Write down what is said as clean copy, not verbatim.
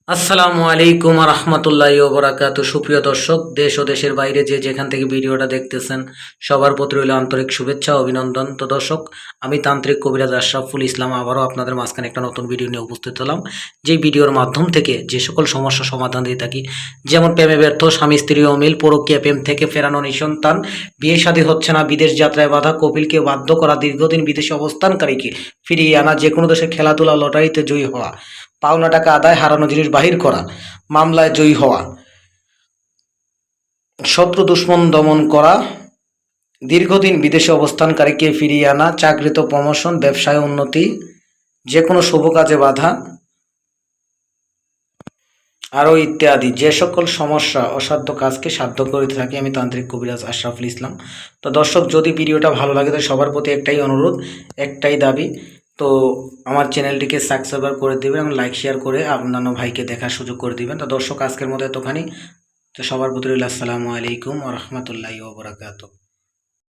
আসসালামু আলাইকুম রহমতুল্লাহি ওবরাকাতু। সুপ্রিয় দর্শক, দেশ ও দেশের বাইরে যে যেখান থেকে ভিডিওটা দেখতেছেন সবার প্রতি রইল আন্তরিক শুভেচ্ছা ও অভিনন্দন। তো দর্শক, আমি তান্ত্রিক কবিরাজ আশরাফুল ইসলাম আবারও আপনাদের মাঝখানে একটা নতুন ভিডিও নিয়ে উপস্থিত হলাম। যে ভিডিওর মাধ্যম থেকে যে সকল সমস্যার সমাধান দিয়ে থাকি, যেমন প্রেমে ব্যর্থ, স্বামী স্ত্রী অমিল, পরকীয়া প্রেম থেকে ফেরানো নিঃসন্তান, বিয়ে শাদী হচ্ছে না, বিদেশ যাত্রায় বাধা, কপিলকে বাধ্য করা, দীর্ঘদিন বিদেশে অবস্থানকারীকে ফিরিয়ে আনা, যে কোনো দেশে খেলাধুলা, লটারিতে জয়ী হওয়া, পাওনা টাকা আদায়, হারানো জিনিস বাহির করা, মামলায় জয়ী হওয়া, শত্রু দুশ্মন দমন করা, দীর্ঘদিন বিদেশে অবস্থানকারীকে ফিরিয়ে আনা, চাকরিতে প্রমোশন, ব্যবসায় উন্নতি, যে কোনো শুভ কাজে বাধা, আরও ইত্যাদি যে সকল সমস্যা অসাধ্য কাজকে সাধ্য করে থাকি আমি তান্ত্রিক কবিরাজ আশরাফুল ইসলাম। তো দর্শক, যদি ভিডিওটা ভালো লাগে তো সবার প্রতি একটাই অনুরোধ, একটাই দাবি, তো আমার চ্যানেলটিকে সাবস্ক্রাইব করে দেবেন এবং লাইক শেয়ার করে অন্যান্য ভাইকে দেখার সুযোগ করে দিবেন। তো দর্শক, আজকের মতো এতখানি। তো সবার প্রতি রইল আসসালামু আলাইকুম ওয়া রাহমাতুল্লাহি ওয়া বারাকাতুহু।